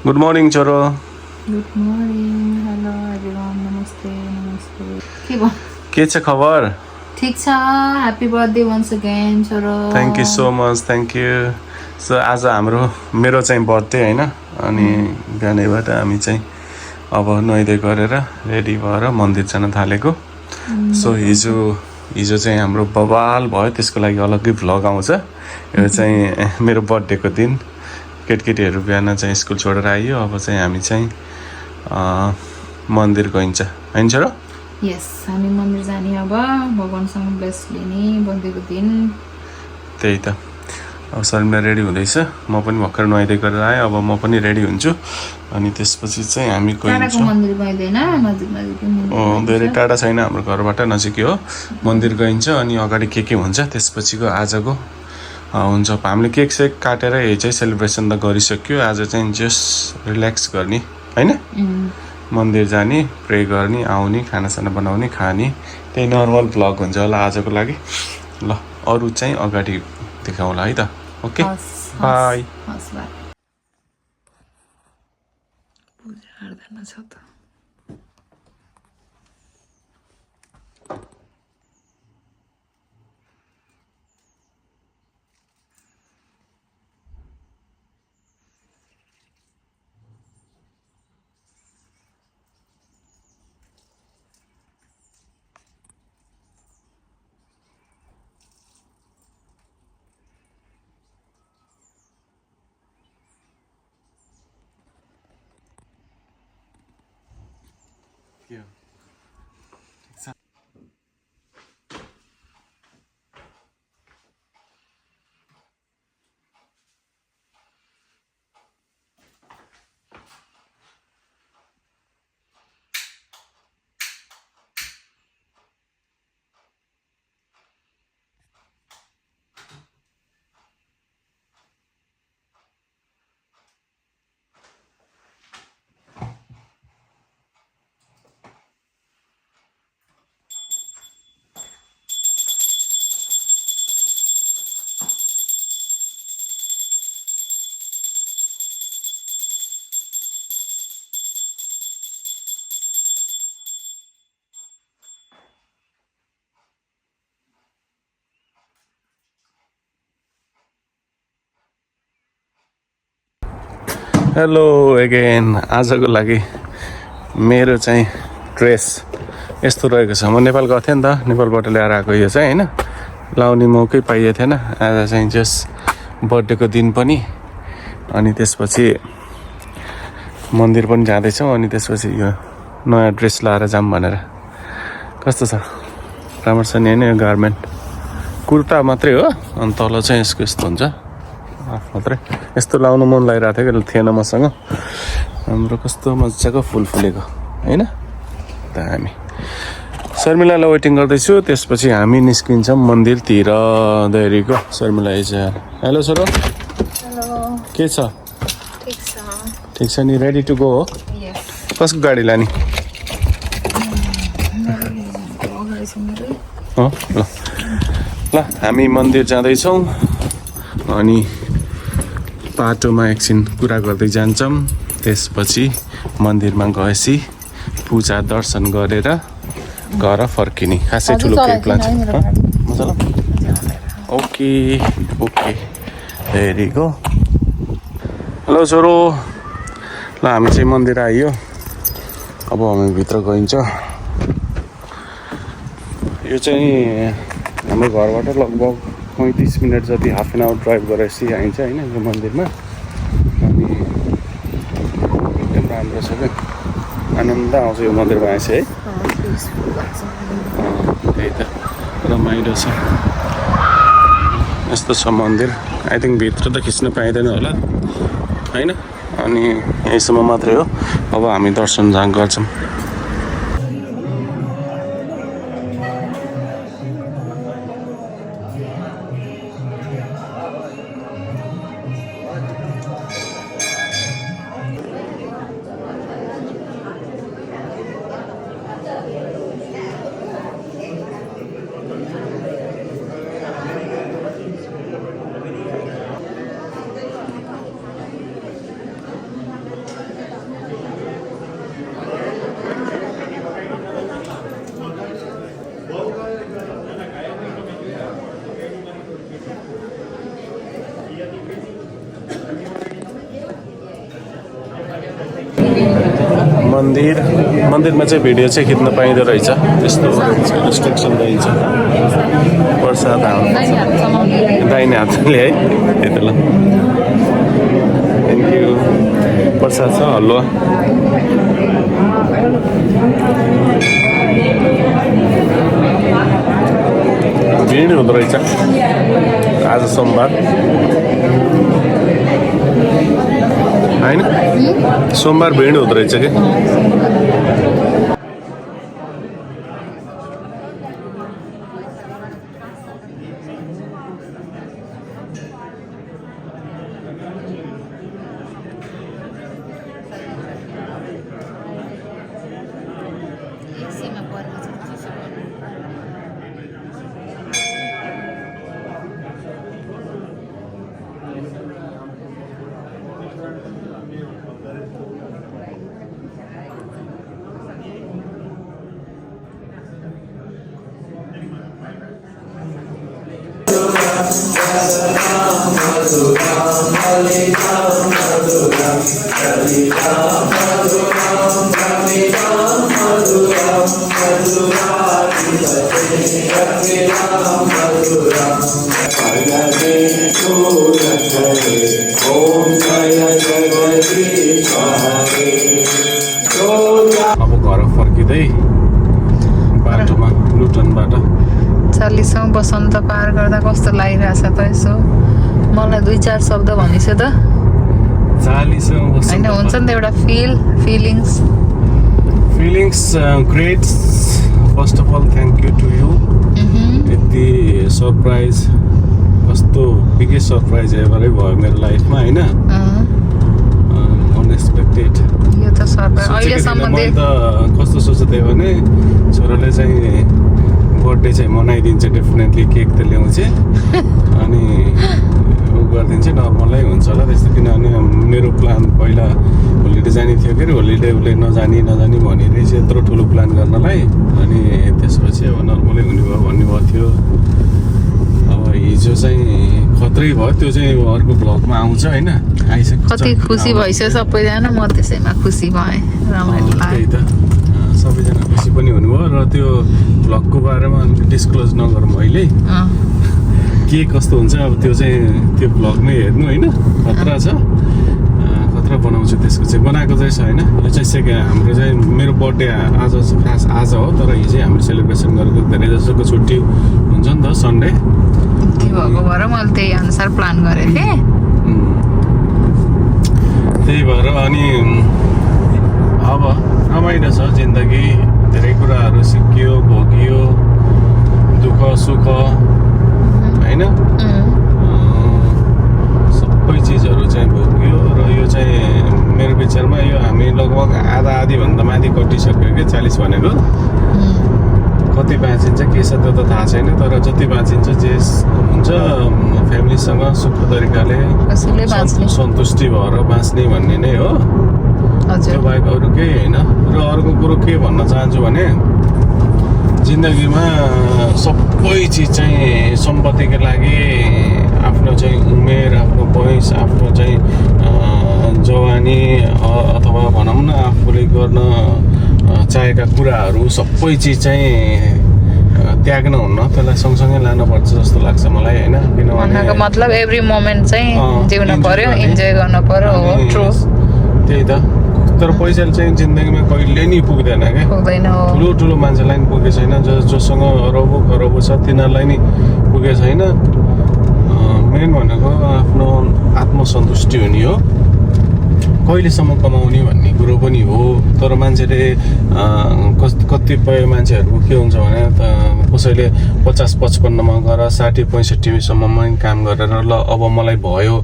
Good morning छोरो। Good morning hello everyone नमस्ते नमस्ते के भयो के छ खबर? ठिक छ ह्यापी बर्थडे वन्स अगेन छोरो thank you so much thank you. So आज मेरो चाहिँ बर्थडे होइन अनि बिहानैबाट हामी चाहिँ अब नुहाइधुवाइ गरेर रेडी भएर मन्दिर जान थालेको। सो हिजो चाहिँ हाम्रो बवाल भयो, त्यसको लागि अलग्गै भ्लग आउँछ। यो चाहिँ मेरो बर्थडेको दिन केटीकेटीहरू बिहान चाहिँ स्कुल छोडेर आइयो। अब चाहिँ हामी चाहिँ मन्दिर गइन्छ होइन र? यस हामी मन्दिर जाने अब भगवानसँग ब्लेस लिने बर्थडेको दिन। त्यही त अब शर्मिला रेडी हुँदैछ, म पनि भर्खर नुहाइधुवाइ गरेर आएँ। अब म पनि रेडी हुन्छु अनि त्यसपछि चाहिँ हामी गइन्छौँ। मन्दिर गइँदैन, नजिक नजिक धेरै टाढा छैन, हाम्रो घरबाट नजिकै हो। मन्दिर गइन्छ अनि अगाडि के हुन्छ त्यसपछिको आजको हुन्छ। हामीले केक सेक काटेर यही चाहिँ सेलिब्रेसन त गरिसक्यो। आज चाहिँ जस्ट रिल्याक्स गर्ने होइन, मन्दिर जाने, प्रे गर्ने, आउने, खानासाना बनाउने, खाने, त्यही नर्मल भ्लग हुन्छ होला आजको लागि। ल अरू चाहिँ अगाडि देखाउँला है त। Okay bye. Hello again. आजको लागि मेरो चाहिँ ड्रेस यस्तो रहेको छ। म नेपाल गएको थिएँ नि त, नेपालबाट ल्याएर आएको यो चाहिँ होइन, लाउने मौकै पाइएको थिएन। आज चाहिँ जस्ट बर्थडेको दिन पनि, अनि त्यसपछि मन्दिर पनि जाँदैछौँ, अनि त्यसपछि यो नयाँ ड्रेस लाएर जाऊँ भनेर। कस्तो छ? राम्रो छ नि होइन? यो गार्मेन्ट कुर्ता मात्रै हो, अनि तल चाहिँ यसको यस्तो हुन्छ मात्रै। यस्तो लाउनु मन लागिरहेको थिएन मसँग। हाम्रो कस्तो मजाको फुल फुलेको होइन त। हामी शर्मिलालाई वेटिङ गर्दैछु, त्यसपछि हामी निस्किन्छौँ मन्दिरतिर। देरीको शर्मिला इज हेलो सर, के छ? ठिक छ नि? रेडी टु गो हो? कसको गाडी लाने? ल ल हामी मन्दिर जाँदैछौँ अनि बाटोमा एकछिन कुरा गर्दै जान्छौँ। त्यसपछि मन्दिरमा गएपछि पूजा दर्शन गरेर घर फर्किने। खासै ठुलो केही प्लान छ? मजा ल। Okay okay very go. Hello छोरो। ल हामी चाहिँ मन्दिर आइयो, अब हामी भित्र गइन्छ। यो चाहिँ हाम्रो घरबाट लगभग 35 मिनट जति, हाफ एन आवर ड्राइभ गरेपछि आइन्छ होइन यो मन्दिरमा। अनि एकदम राम्रो छ क्या, आनन्द आउँछ यो मन्दिरमा आएपछि है। त्यही त रमाइलो छ। यस्तो छ मन्दिर। आई थिङ्क भित्र त खिच्न पाइँदैन होला होइन, अनि यहीसम्म मात्रै हो। अब हामी दर्शन गर्छौँ। मन्दिरमा चाहिँ भिडियो चाहिँ खिच्न पाइँदो रहेछ त्यस्तो रेस्ट्रिक्सन दिन्छ प्रसाद दाहिने हातले है त्यति ल थ्याङ्क यू प्रसाद छ हलुवा भिड हुँदो रहेछ आज सोमबार होइन सोमबार भिड हुँदो रहेछ कि अब घर फर्किँदै बाटोमा लुटनबाट 40औं बसन्त पार गर्दा कस्तो लागिरहेछ त यसो मलाई 2-4 शब्द भनिस् त 40औं होइन हुन्छ नि त एउटा feelings great first of all thank you to you यति सरप्राइज कस्तो बिगेस्ट सरप्राइज एभरै भयो मेरो लाइफमा होइन अनएक्सपेक्टेड यो त सरप्राइज अहिलेसम्म मैले त कस्तो सोचेको थिएँ भने छोराले चाहिँ बर्थडे चाहिँ मनाइदिन्छ डेफिनेटली केक त ल्याउँछ अनि उ गरिदिन्छ नर्मलै हुन्छ होला त्यस्तो किनभने मेरो प्लान पहिला होलिडे जाने थियो के अरे होलिडे उसले नजानी भनिरहेछ यत्रो ठुलो प्लान गर्नलाई अनि त्यसपछि अब नर्मलै हुने भयो भन्नुभएको थियो अब हिजो चाहिँ खत्रै भयो त्यो चाहिँ अर्को भ्लगमा आउँछ होइन आइसक्यो कति खुसी भइसक्यो सबैजना म त्यसैमा खुसी भएँ रमाइलो त्यही लाग्यो त सबैजना खुसी पनि हुनुभयो र त्यो भ्लगको बारेमा डिस्क्लोज नगरौँ अहिले के कस्तो हुन्छ अब त्यो चाहिँ त्यो भ्लगमै हेर्नु होइन खतरा छ खतरा बनाउँछु त्यसको चाहिँ बनाएको चाहिँ छैन यो चाहिँ हाम्रो चाहिँ मेरो बर्थडे आज खास आज हो तर हिजो हामीले सेलिब्रेसन गरेको धेरै जसोको छुट्टी हुन्छ नि त सन्डे के भएको भएर मैले त्यही अनुसार प्लान गरेँ कि त्यही भएर अनि अब रमाइलो छ जिन्दगी धेरै कुराहरू सिकियो भोगियो दुःख सुख होइन सबै चिजहरू चाहिँ भोग्यो र यो चाहिँ मेरो विचारमा यो हामी लगभग आधाभन्दा माथि कटिसक्यो कि 40 भनेको कति बाँचिन्छ के छ त्यो त थाहा छैन तर जति बाँचिन्छ जे हुन्छ फ्यामिलीसँग सुख तरिकाले सन्तुष्टि भएर बाँच्ने भन्ने नै हो त्यो बाहेक अरू केही होइन र अर्को कुरो के भन्न चाहन्छु भने जिन्दगीमा सबै चिज चाहिँ सम्पत्तिको लागि आफ्नो चाहिँ उमेर आफ्नो बयस आफ्नो चाहिँ जवानी अथवा भनौँ न आफूले गर्न चाहेका कुराहरू सबै चिज चाहिँ त्याग्न हुन्न त्यसलाई सँगसँगै लानुपर्छ जस्तो लाग्छ मलाई होइन किनभने मतलब एभ्री मोमेन्ट चाहिँ जिउन पर्यो इन्जोय गर्न पर्यो हो ट्रु त्यही त तर पैसाले चाहिँ जिन्दगीमा कहिले नि पुग्दैन क्या ठुलो मान्छेलाई नि पुगेको छैन जोसँग अरबौँ खरबौँ छ तिनीहरूलाई नि पुगेको छैन मेन भनेको आफ्नो आत्मसन्तुष्टि हुने हो कहिलेसम्म कमाउने भन्ने कुरो पनि हो तर मान्छेले कतिपय मान्छेहरूको के हुन्छ भने कसैले 50-55मा गएर 60-65सम्ममा काम गरेर ल अब मलाई भयो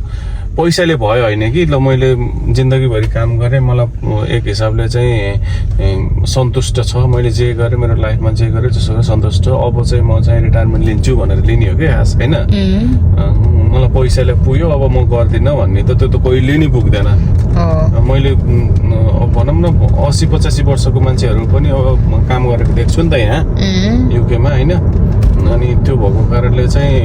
पैसाले भयो होइन कि ल मैले जिन्दगीभरि काम गरेँ मलाई एक हिसाबले चाहिँ सन्तुष्ट छ मैले जे गरेँ मेरो लाइफमा जे गरेँ जसो सन्तुष्ट अब चाहिँ म चाहिँ रिटायरमेन्ट लिन्छु भनेर लिने हो कि खास होइन मलाई पैसाले पुग्यो अब म गर्दिनँ भन्ने त त्यो त कहिले नि पुग्दैन मैले भनौँ न 80-85 वर्षको मान्छेहरू पनि अब काम गरेको देख्छु नि त यहाँ युकेमा होइन अनि त्यो भएको कारणले चाहिँ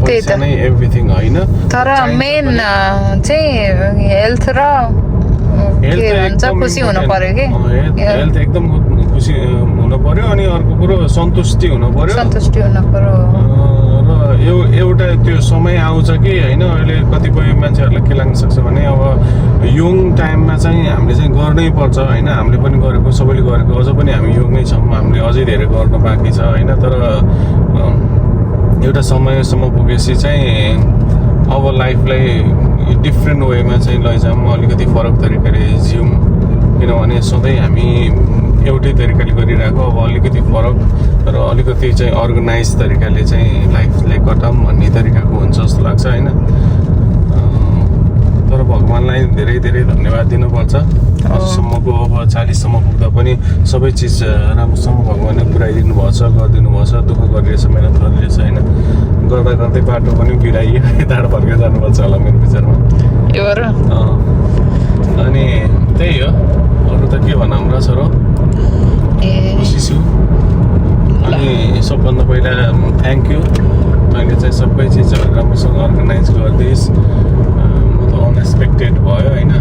पैसा नै एभ्रिथिङ होइन तर मेन चाहिँ हेल्थ र के भन्छ खुसी हुनु पर्यो कि हेल्थ एकदम खुसी हुनु पर्यो अनि अर्को कुरो सन्तुष्टि हुनु पर्यो सन्तुष्टि हुनु पर्यो र एउटा त्यो समय आउँछ कि होइन अहिले कतिपय मान्छेहरूलाई के लाग्न सक्छ भने अब यङ टाइममा चाहिँ हामीले चाहिँ गर्नै पर्छ होइन हामीले पनि गरेको सबैले गरेको अझ पनि हामी यङै छौँ हामीले अझै धेरै गर्न बाँकी छ होइन तर एउटा समयसम्म पुगेपछि चाहिँ अब लाइफलाई डिफ्रेन्ट वेमा चाहिँ लैजाउँ अलिकति फरक तरिकाले जिउँ किनभने सधैँ हामी एउटै तरिकाले गरिरहेको अब अलिकति फरक र अलिकति चाहिँ अर्गनाइज तरिकाले चाहिँ लाइफलाई कटाऊँ भन्ने तरिकाको हुन्छ जस्तो लाग्छ होइन तर भगवान्लाई धेरै धेरै धन्यवाद दिनुपर्छ अझसम्मको अब 40सम्म पुग्दा पनि सबै चिज राम्रोसँग भगवान्ले पुऱ्याइदिनु भएको छ गरिदिनु भएको छ दुःख गरिरहेछ मिहिनेत गरिरहेछ होइन गर्दा गर्दै बाटो पनि बिराइयो यताबाट फर्केर जानुपर्छ होला मेरो विचारमा अनि त्यही हो अरू त के भनौँ र छोरो खुसी छु अनि सबभन्दा पहिला थ्याङ्क यू मैले चाहिँ सबै चिजहरू राम्रोसँग अर्गनाइज गरिदिइस् म त अनएक्सपेक्टेड भयो होइन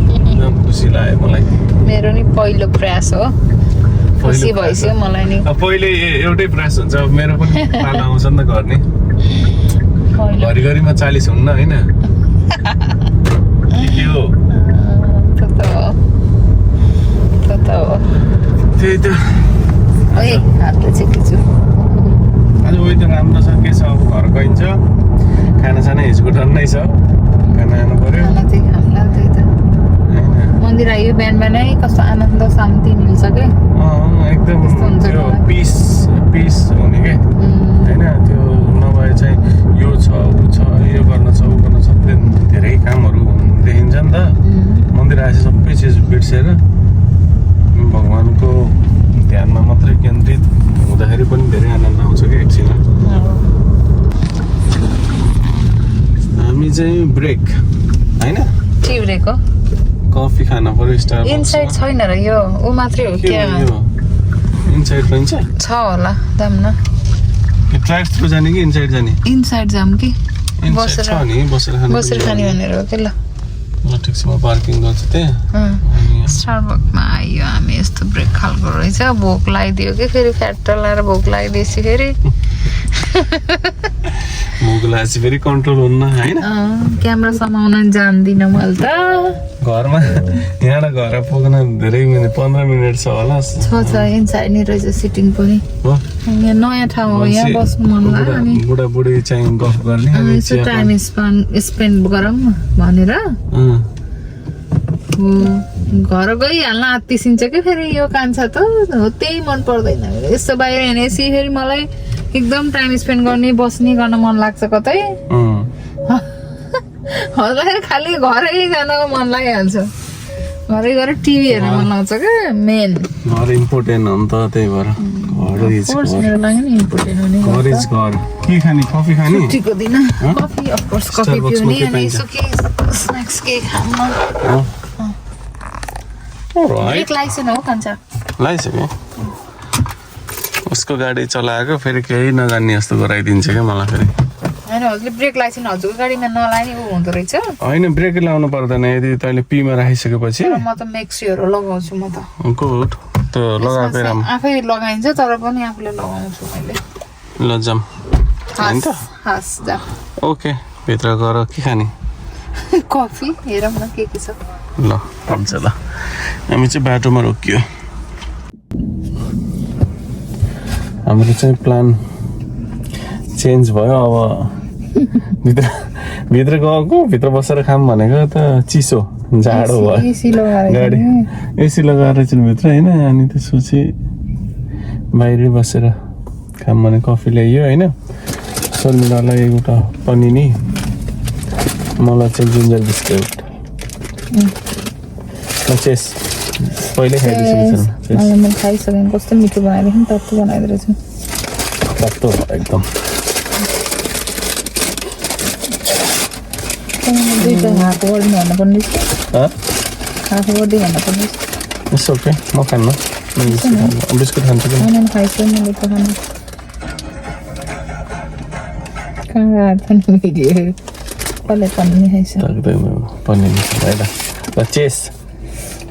एकदम खुसी लाग्यो मलाई मेरो नि पहिलो प्रयास हो खुसी भइसक्यो मलाई नि पहिले एउटै प्रयास हुन्छ अब मेरो पनि पाला आउँछ नि त गर्ने घरिघरिमा 40 हुन्न होइन के हो त्यही त आज वेदर राम्रो छ के छ अब घर गइन्छ खानासाना हिजोको टन्नै छ खाना खानु पर्यो मन्दिर आयो बिहान बिहानै कस्तो आनन्द शान्ति मिल्छ के एकदम त्यो पिस हुने के होइन त्यो नभए चाहिँ यो छ ऊ छ यो गर्न छ ऊ गर्न छ धेरै कामहरू देखिन्छ नि त मन्दिर आएपछि सबै चिज बिर्सेर भगवान्को ध्यानमा मात्रै केन्द्रित हुँदाखेरि पनि धेरै आनन्द आउँछ कि एकछिनमा हामी चाहिँ ब्रेक होइन टी ब्रेक हो कफी खान पर्यो स्टार इनसाइड छैन र यो ऊ मात्रै हो क्या इनसाइड पनि छ होला जाम न ड्राइभ थ्रु जाने कि इनसाइड जाने इनसाइड जाम कि बसेर खाने भनेर हो कि ल ठिक छ म पार्किङ गर्छु त्यहाँ स्टारबक्समा आयो हामी यस्तो ब्रेक खालको रहेछ भोक लगाइदियो कि फेरि फ्याट लाएर भोक लगाइदिएपछि फेरि भोक लागेपछि फेरि कन्ट्रोल हुन्न होइन क्यामेरा समाउन जान्दिनँ मैले त घरमा यहाँबाट घर पुग्न धेरै मिनट 15 मिनट छ होला छ इनसाइड नि रहेछ सिटिङ पनि हो यहाँ नयाँ ठाउँ हो यहाँ बस्नु मन लाग्यो अनि बुढाबुढी चाहिँ गफ गर्ने यसो टाइम स्पेन्ड गरौँ भनेर घर गइहाल्न आत्तिसिन्छ कि फेरि यो कान्छा त हो त्यही मन पर्दैन यस्तो बाहिर हिँडेपछि फेरि मलाई एकदम टाइम स्पेन्ड गर्ने बस्ने गर्न मन लाग्छ कतै हजुर खालि घरै जानको मन लागिहाल्छ घरै गएर टिभी हेर्न मन लाग्छ क्या मेन घर इम्पोर्टेन्ट हो नि त त्यही भएर मेरो लागि नि इम्पोर्टेन्ट हो नि घर इज घर के खाने कफी खाने छुट्टीको दिन कफी अफ कोर्स कफी पिउने अनि यसो के स्न्याक्स के खाऊँ ब्रेक लाइसेन हो कान्छा लाइसक्यो उसको गाडी चलाएको फेरि केही नजान्ने जस्तो गराइदिन्छ क्या मलाई फेरि होइन हजुरले ब्रेक लाइसेन हजुरको गाडीमा नलाने ऊ हुँदो रहेछ होइन ब्रेक लाउनु पर्दैन यदि तैँले पीमा राखिसकेपछि म त मेक्सियर लगाउँछु म त गुड त लगाएकै राम्रो आफै लगाइन्छ तर पनि आफूले लगाउँछु मैले ल जाम होइन त हस् जा ओके भित्र गएर के खाने कफी हेरौँ न के छ ल हुन्छ ल हामी चाहिँ बाटोमा रोकियो हाम्रो चाहिँ प्लान चेन्ज भयो अब भित्र गएको भित्र बसेर खाऊँ भनेको त चिसो जाडो भयो गाडी एसी लगाएर चाहिँ भित्र होइन अनि त्यसपछि बाहिरै बसेर खाऊँ भने कफी ल्याइयो होइन शर्मिलालाई एउटा पनिनी मलाई चाहिँ जिन्जर बिस्कुट चेस पहिल्यै खाइदिइसकेको छ मैले खाइसकेँ कस्तो मिठो बनाइदिएको नि तत्तो बनाइदिएको रहेछ तत्तो एकदम दुईवटा हाफ वर्डिङ भन्नुपर्ने हाफ वर्डिङ भन्नुपर्ने इट्स ओके म खान्न बिस्कुट खान्छु कि मैले खाइसकेँ मैले त खानु कहाँ भिडियो कसले पनिर खाइछ ताक्दैमा पनिर है ल चेस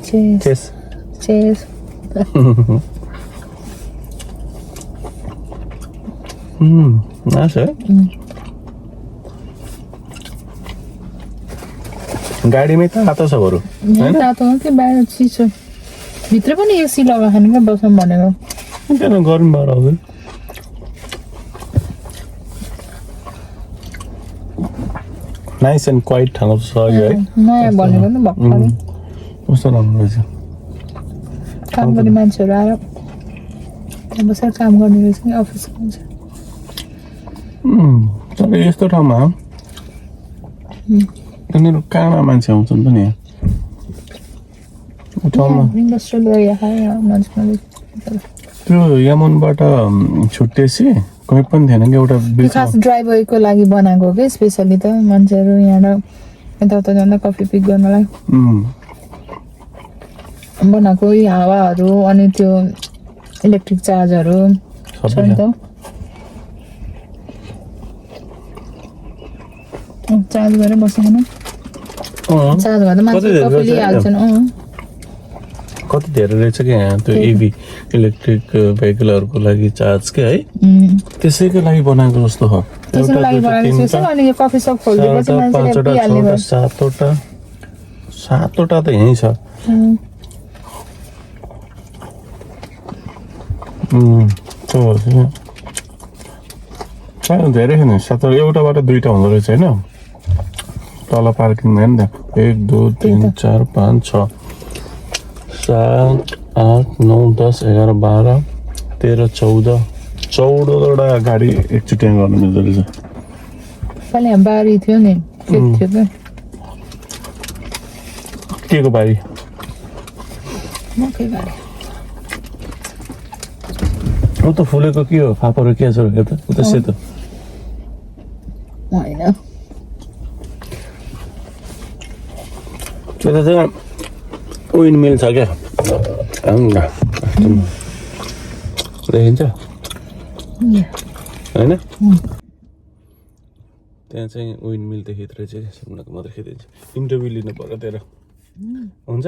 चेस चेस चेस नाइस है गाडीमै तातो छ बरु हैन तातो हो कि बाहिर चिसो भित्र पनि एसी लगा खाने क्या बसौँ भनेको त्यहाँ गर्मी भएर आउँदैन नाइस एन्ड क्वाइट ठाउँ छ यो है नयाँ भनेको नि भर्खरै कस्तो राम्रो रहेछ काम गर्ने मान्छेहरू आएर त्यहाँ बसेर काम गर्ने रहेछ नि अफिसको मान्छे तर यस्तो ठाउँमा उनीहरू कामा मान्छे आउँछन् त नि यहाँ ठाउँमा इन्डस्ट्रियल एरिया खायो मान्छे त्यो यमुनबाट छुट्टेपछि कहीँ पनि थिएन कि एउटा खास ड्राइभरको लागि बनाएको हो कि स्पेसली त मान्छेहरू यहाँबाट यताउता जाँदा कफी पिक गर्नलाई बनाएको हावाहरू अनि त्यो इलेक्ट्रिक चार्जहरू छ नि त चार्ज गरेर बस्नु चार्ज गर्दा मान्छे कफी लिइहाल्छन् कति धेरै रहेछ कि यहाँ त्यो इभी इलेक्ट्रिक भेहिकलहरूको लागि चार्ज के है त्यसैको लागि बनाएको जस्तो हो त्यसको लागि बनाएको छ अनि यो कफी सप खोल्दिएपछि मान्छेले पिहाल्ने भयो सातवटा त यहीँ छ धेरै छैन सातवटा एउटाबाट दुईटा हुँदो रहेछ होइन तल पार्किङमा होइन त 1 2 3 4 5 6 7 8 9 10 11 12 13 14 गाडी एकचोटि गर्नु मिल्दो रहेछ पहिला यहाँ बारी थियो नि थियो के को बारी मकै बारी ऊ त फुलेको के हो फापरको के छ हेर्दा ऊ त सेतो होइन त्यो त विन्ड मिल छ क्या देखिन्छ होइन त्यहाँ चाहिँ विन्ड मिल देखिँदो रहेछ क्या सपनाको म देखिदिन्छु इन्टरभ्यू लिनु पर्यो तेरो हुन्छ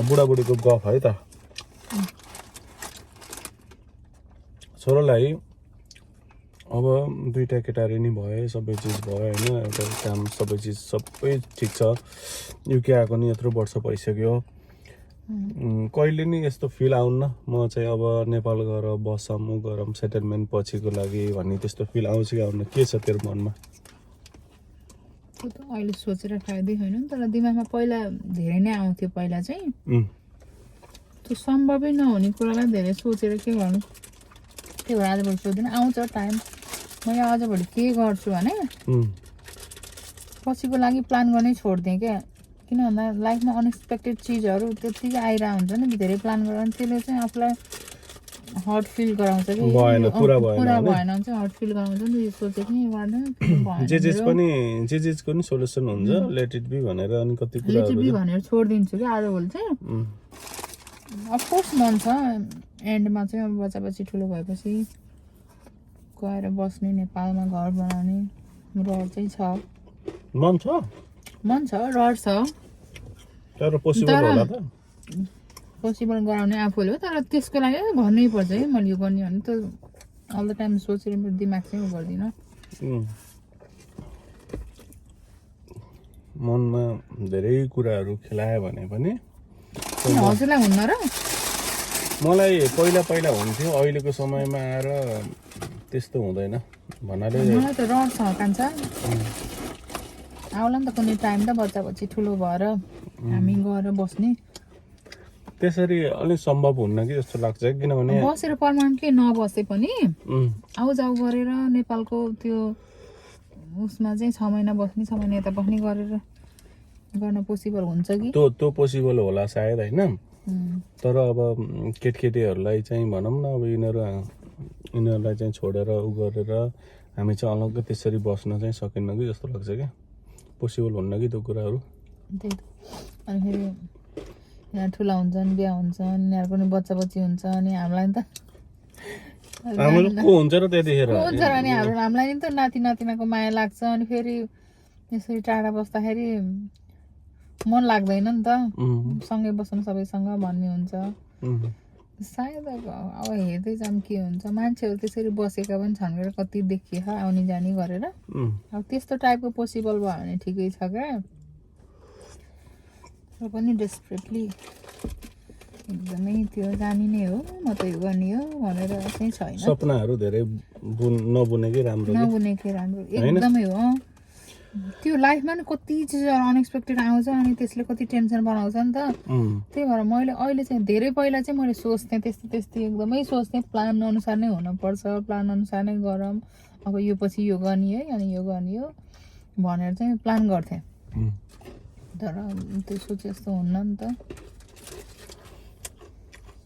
बुढाबुढीको गफ है त छोरालाई अब दुईटा केटाहरू नि भए सबै चिज भयो होइन एउटा काम सबै चिज सबै ठिक छ युके आएको नि यत्रो वर्ष भइसक्यो कहिले नि यस्तो फिल आउन्न म चाहिँ अब नेपाल गएर बसौँ गरौँ सेटलमेन्ट पछिको लागि भन्ने त्यस्तो फिल आउँछ कि आउन के छ तेरो मनमा त्यो त अहिले सोचेर फाइदै होइन तर दिमागमा पहिला धेरै नै आउँथ्यो पहिला चाहिँ त्यो सम्भवै नहुने कुरालाई धेरै सोचेर के गर्नु त्यही भएर आजभोलि सोध्दैन आउँछ टाइम म यहाँ आजभोलि के गर्छु भने पछिको लागि प्लान गर्नै छोडिदिएँ क्या किन भन्दा लाइफमा अनएक्सपेक्टेड चिजहरू त्यत्तिकै आइरहेको हुन्छ नि धेरै प्लान गरेर त्यसले चाहिँ आफूलाई हर्ट फिल गराउँछ कि पुरा भएन चाहिँ हर्ट फिल गराउँछ नि यो सोचेको नि गर्दैन जे चिजको नि सोल्युसन हुन्छ लेट इट बी भनेर अनि कति कुराहरू भनेर छोडिदिन्छु कि आजभोलि चाहिँ अफकोर्स मन छ एन्डमा चाहिँ अब बच्चापछि ठुलो भएपछि गएर बस्ने नेपालमा घर बनाउने रहर चाहिँ छ मन छ रहर छ तर पोसिबल होला त पोसिबल गराउने आफूले हो तर त्यसको लागि भन्नै पर्छ है मैले यो गर्ने भने त अल द टाइम सोचेर मेरो दिमाग चाहिँ गर्दिनँ मनमा धेरै कुराहरू खेलायो भने पनि हजुरलाई हुन्न र मलाई पहिला हुन्थ्यो अहिलेको समयमा आएर त्यस्तो हुँदैन भन्नाले मलाई त रहर छ कान्छ आउला नि त कुनै टाइम त बच्चापछि ठुलो भएर हामी गएर बस्ने त्यसरी अलिक सम्भव हुन्न कि जस्तो लाग्छ किनभने बसेर पर्मानेन्टली नबसे पनि आउजाउ गरेर नेपालको त्यो उसमा चाहिँ 6 महिना बस्ने 6 महिना यता बस्ने गरेर गर्न पोसिबल हुन्छ कि त्यो पोसिबल होला सायद होइन तर अब केटीहरूलाई चाहिँ भनौँ न अब यिनीहरूलाई चाहिँ छोडेर उ गरेर हामी चाहिँ अलग्गै त्यसरी बस्न चाहिँ सकिन्न कि जस्तो लाग्छ क्या पोसिबल हुन्न कि त्यो कुराहरू त्यही अनि फेरि यहाँ ठुला हुन्छन् बिहा हुन्छन् यिनीहरूको पनि बच्चा बच्ची हुन्छ अनि हामीलाई त हाम्रो को हुन्छ र त्यतिखेर को हुन्छ र अनि हामीलाई नि त नाति नातिनाको माया लाग्छ अनि फेरि यसरी टाढा बस्दाखेरि मन लाग्दैन नि त सँगै बस्नु सबैसँग भन्ने हुन्छ सायद अब हेर्दै जाऊँ के हुन्छ मान्छेहरू त्यसरी बसेका पनि छन् गरेर कति देखिए आउने जाने गरेर अब त्यस्तो टाइपको पोसिबल भयो भने ठिकै छ क्या र पनि डेस्परेटली एकदमै त्यो जाने नै हो म त यो गर्ने हो भनेर चाहिँ छैन सपनाहरू धेरै नबुनेकै राम्रो नबुनेकै राम्रो एकदमै हो त्यो लाइफमा नि कति चिजहरू अनएक्सपेक्टेड आउँछ अनि त्यसले कति टेन्सन बनाउँछ नि त त्यही भएर मैले अहिले चाहिँ धेरै पहिला चाहिँ मैले सोच्थेँ त्यस्तै एकदमै सोच्थेँ प्लान अनुसार नै हुनुपर्छ प्लान अनुसार नै गरौँ अब यो पछि यो गर्ने है अनि यो गर्ने हो भनेर चाहिँ प्लान गर्थेँ तर त्यो सोचे जस्तो हुन्न नि त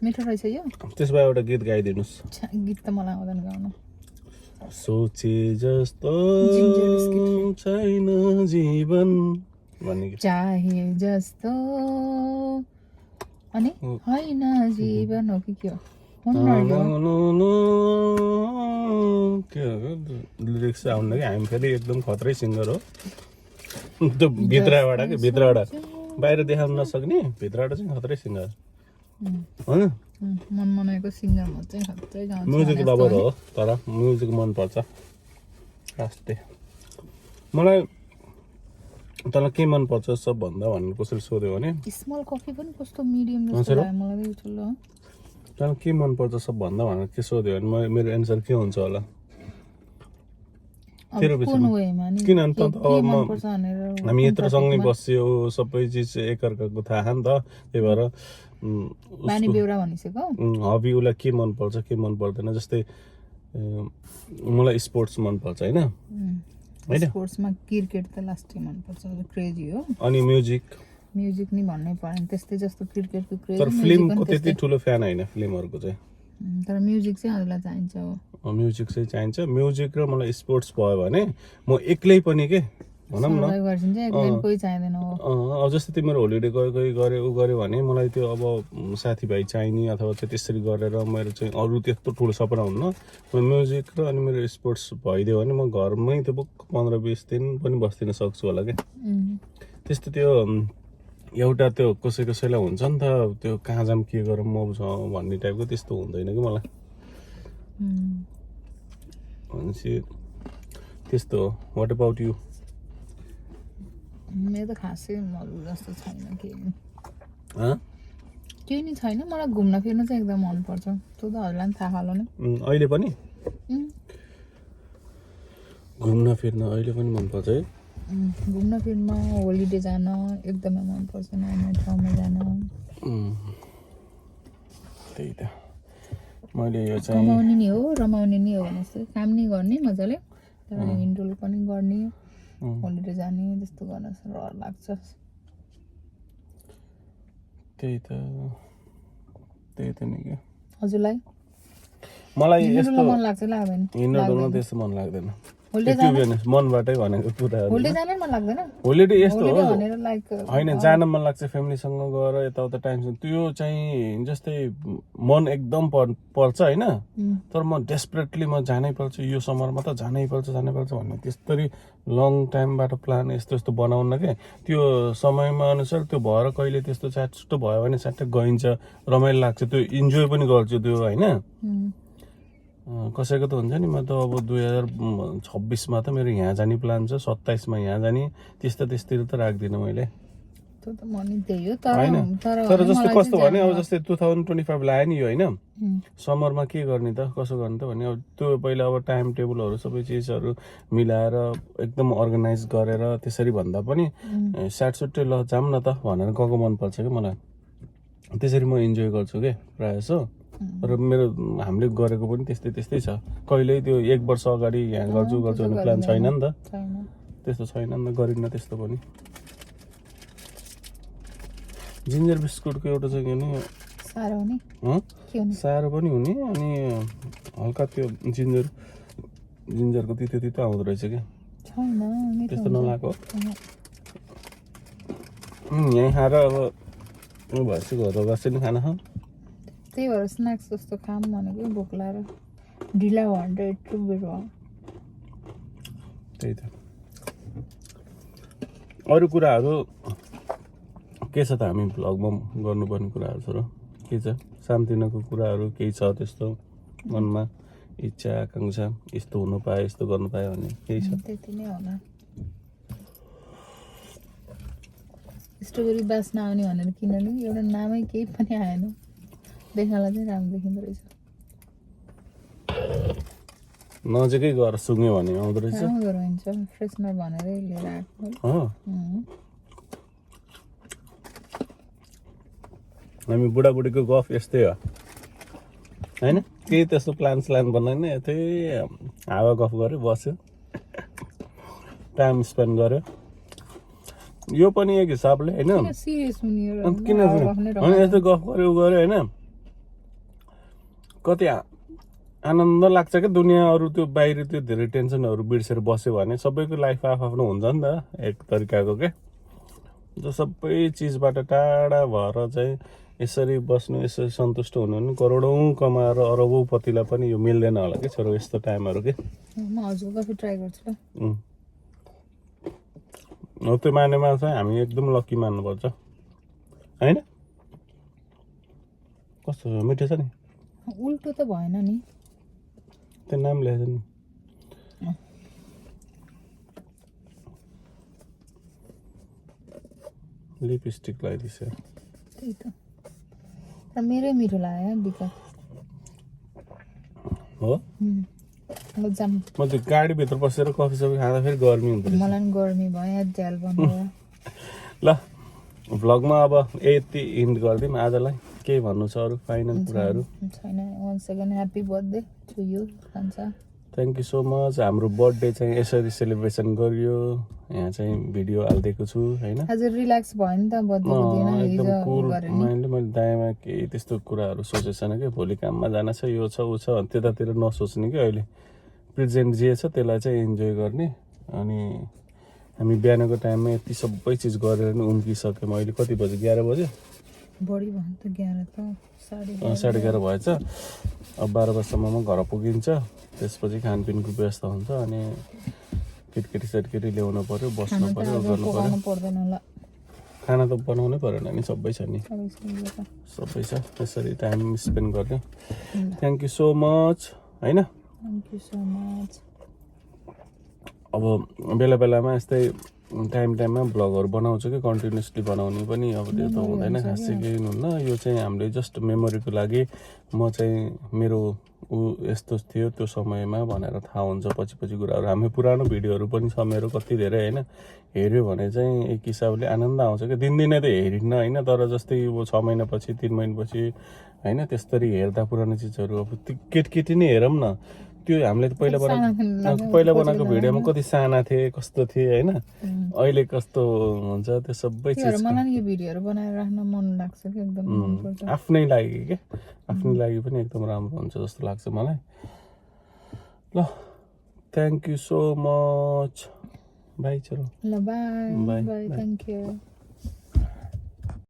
मिठो रहेछ यो त्यसमा एउटा गीत गाइदिनुहोस् गीत त मलाई आउँदैन गाउन सोचे जस्तो छैन जीवन भन्ने चाहे जस्तो अनि होइन जीवन हो कि के हो लिरिक्स आउनु कि हामी फेरि एकदम खत्रै सिङ्गर हो त्यो भित्रबाट के भित्रबाट बाहिर देखाउन नसक्ने भित्रबाट चाहिँ खत्रै सिङ्गर होइन मन मनाएको सिङ्गर म चाहिँ खत्रै गाउँछु म्युजिक लभर हो तर म्युजिक मनपर्छ राष्ट्रिय मलाई तँलाई के मनपर्छ सबभन्दा भनेर कसरी सोध्यो भने स्मल कफी पनि कस्तो मिडियम जस्तो लाग्यो मलाई ठुलो तँलाई के मनपर्छ सबभन्दा भनेर के सोध्यो भने मेरो एन्सर के हुन्छ होला तेरो किन अन्त अब हामी यत्रो सँगै बस्यो सबै चिज एकअर्काको थाहा नि त त्यही भएर हबी उसलाई के मनपर्छ के मन पर्दैन जस्तै मलाई स्पोर्ट्स मनपर्छ होइन स्पोर्ट्समा क्रिकेट त लास्टै मनपर्छ क्रेजी हो अनि म्युजिक नि भन्नै पर्यो त्यस्तै जस्तो क्रिकेटको क्रेज तर फिल्मको त्यति ठुलो फ्यान होइन फिल्महरूको चाहिँ तर म्युजिक चाहिँ हजुरलाई चाहिन्छ हो म्युजिक चाहिँ चाहिन्छ म्युजिक र मलाई स्पोर्ट्स भयो भने म एक्लै पनि के भनौँ न अब जस्तै तिमीहरू होलिडे गयो ऊ गऱ्यो भने मलाई त्यो अब साथीभाइ चाहिने अथवा चाहिँ त्यसरी गरेर मेरो चाहिँ अरू त्यस्तो ठुलो सपना हुन्न म्युजिक र अनि मेरो स्पोर्ट्स भइदियो भने म घरमै त्यो 15-20 दिन पनि बस्दिन सक्छु होला क्या त्यस्तो त्यो एउटा त्यो कसैलाई हुन्छ नि त त्यो कहाँ जाम के गरौँ म भन्ने टाइपको त्यस्तो हुँदैन कि मलाई भनेपछि त्यस्तो हो वाट अबाउट यु मेरो त खासै मरु जस्तो छैन केही नि छैन मलाई घुम्न फिर्न चाहिँ एकदम मनपर्छ त्यो त हजुरलाई पनि थाहा होला नि अहिले पनि घुम्न फिर्न अहिले पनि मनपर्छ है घुम्न फिर्न होलिडे जान एकदमै मनपर्छ नयाँ नयाँ ठाउँमा जान त्यही त मैले यो चाहिँ रमाउने नि हो भने जस्तो काम नि गर्ने मजाले तर हिन्डुल पनि गर्ने होलिडे जाने त्यस्तो गर्न रहर लाग्छ त्यही त नि के हजुरलाई मलाई यस्तो मन लाग्छ लाग्दैन हिँड्न त्यस्तो मन लाग्दैन मनबाटै भनेको कुरा होलिडे जानै मन लाग्दैन होलिडे यस्तो हो भनेर लाइक होइन जान मन लाग्छ फ्यामिलीसँग गएर यताउता टाइम त्यो चाहिँ जस्तै मन एकदम पर्छ होइन तर म डेस्परेटली म जानै पर्छ यो समरमा त जानै पर्छ भन्ने त्यस्तरी लङ टाइमबाट प्लान यस्तो बनाउन के त्यो समयमा अनुसार त्यो भएर कहिले त्यस्तो छुट्टो भयो भने स्याट्टै गइन्छ रमाइलो लाग्छ त्यो इन्जोय पनि गर्छु त्यो होइन कसैको त हुन्छ नि म त अब 2026मा त मेरो यहाँ जाने प्लान छ 27मा यहाँ जाने त्यस्तोतिर त राख्दिनँ मैले तर जस्तो कस्तो भने अब जस्तै 2025 लाग्यो नि यो होइन समरमा के गर्ने त कसो गर्ने त भने अब त्यो पहिला अब टाइम टेबलहरू सबै चिजहरू मिलाएर एकदम अर्गनाइज गरेर त्यसरी भन्दा पनि स्याटसुट्टै ल जाऊँ न त भनेर गएको मनपर्छ कि मलाई त्यसरी म इन्जोय गर्छु के प्रायः जसो र मेरो हामीले गरेको पनि त्यस्तै छ कहिल्यै त्यो 1 वर्ष अगाडि यहाँ गर्छु भन्ने प्लान छैन नि त त्यस्तो छैन नि त गरिन्न त्यस्तो पनि जिन्जर बिस्कुटको एउटा चाहिँ नि साह्रो पनि हुने अनि हल्का त्यो जिन्जरको तितो आउँदो रहेछ क्या त्यस्तो नलाएको यहीँ खाएर अब भएपछि घर बस्छ नि खाना त्यही भएर स्न्याक्स जस्तो खाम भनेको भोक लागेर ढिला भयो भने त यत्रो बेर भयो त्यही त अरू कुराहरू के छ त हामी भ्लगमा गर्नुपर्ने कुराहरू छ र के छ सानोतिनोको कुराहरू केही छ त्यस्तो मनमा इच्छा आकाङ्क्षा यस्तो हुनु पाए यस्तो गर्नु पाए भन्ने केही छ त्यति नै होला स्ट्रबेरी बास नआउने भनेर किननु एउटा नामै केही पनि आएन देख्नलाई चाहिँ राम्रो देखिँदो रहेछ नजिकै गएर सुँग्यो भने आउँदो रहेछ राम्रो हुन्छ फ्रेसनर भनेरै लिएर आएको हामी बुढाबुढीको गफ यस्तै हो होइन केही त्यस्तो प्लान बनाएन यतै हावा गफ गऱ्यो बस्यो टाइम स्पेन्ड गर्यो यो पनि एक हिसाबले होइन सिरियस हुने किन होइन यस्तो गफ गऱ्यो होइन कति आनन्द लाग्छ क्या दुनियाँ अरू त्यो बाहिर त्यो धेरै टेन्सनहरू बिर्सेर बस्यो भने सबैको लाइफ आफ्नो हुन्छ नि त एक तरिकाको क्या जो सबै चिजबाट टाढा भएर चाहिँ यसरी बस्नु यसरी सन्तुष्ट हुनु भने करोडौँ कमाएर अरबौँपतिलाई पनि यो मिल्दैन होला कि छोरो यस्तो टाइमहरू के म हजुर कफी ट्राई गर्छु ल हो त्यो मानेमा चाहिँ हामी एकदम लक्की मान्नुपर्छ होइन कस्तो मिठो छ नि उल्टो त भएन नि त्यो नाम लेखेको नि लिपस्टिक लगाइदिन्छ त्यही त तर मेरै मिठो लाग्यो विकास हो ल जाम म त्यो गाडीभित्र बसेर कफी सफी खाँदा फेरि गर्मी हुन्छ मलाई पनि गर्मी भयो झ्याल बनायो ल भ्लगमा अब यति इन्ड गरिदिउँ आजलाई केही भन्नु छ अरू फाइनल कुराहरू छैन once again happy birthday to you कान्छा थ्याङ्क यू सो मच हाम्रो बर्थडे चाहिँ यसरी सेलिब्रेसन गरियो यहाँ चाहिँ भिडियो हालिदिएको छु होइन आज रिल्याक्स भयो नि त बर्थडेको दिन एकदम हिजो कुल गरे नि माइन्डले मैले दायाँमा केही त्यस्तो कुराहरू सोचेको छैन कि भोलि काममा जान छ यो छ ऊ छ त्यतातिर नसोच्ने कि अहिले प्रेजेन्ट जे छ त्यसलाई चाहिँ इन्जोय गर्ने अनि हामी बिहानको टाइममा यति सबै चिज गरेर नि उम्किसक्यौँ अहिले कति बज्यो 11 बज्यो बढी भयो त 11 त 11:30 भएछ अब 12 बजीसम्ममा घर पुगिन्छ त्यसपछि खानपिनको व्यवस्था हुन्छ अनि केटकेटी सेटकेटी ल्याउनु पर्यो बस्नु पर्यो गर्नु पर्यो पर्दैन होला खाना त बनाउनै परेन नि सबै छ नि सबै छ त्यसरी टाइम स्पेन्ड गर्ने थ्याङ्क यू सो मच होइन थ्याङ्क यू सो मच अब बेला बेलामा यस्तै टाइममा भ्लगहरू बनाउँछु कि कन्टिन्युसली बनाउने पनि अब त्यो त हुँदैन खासै केही हुन्न यो चाहिँ हामीले जस्ट मेमोरीको लागि म चाहिँ मेरो ऊ यस्तो थियो त्यो समयमा भनेर थाहा हुन्छ पछि कुराहरू हामी पुरानो भिडियोहरू पनि छ मेरो कति धेरै होइन हेऱ्यो भने चाहिँ एक हिसाबले आनन्द आउँछ क्या दिनदिनै त हेरिन्न होइन तर जस्तै अब 6 महिनापछि 3 महिनापछि होइन त्यसरी हेर्दा पुरानो चिजहरू अब केटी नै हेरौँ न त्यो हामीले त पहिला बनाएको भिडियोमा कति साना थिए कस्तो थिए होइन अहिले कस्तो हुन्छ त्यो सबै चिज मलाई यो भिडियोहरू बनाएर राख्न मन लाग्छ कि एकदम मन पर्छ आफ्नै लागि के आफ्नै लागि पनि एकदम राम्रो हुन्छ जस्तो लाग्छ मलाई ल thank you so much by छोरो ल by by by thank you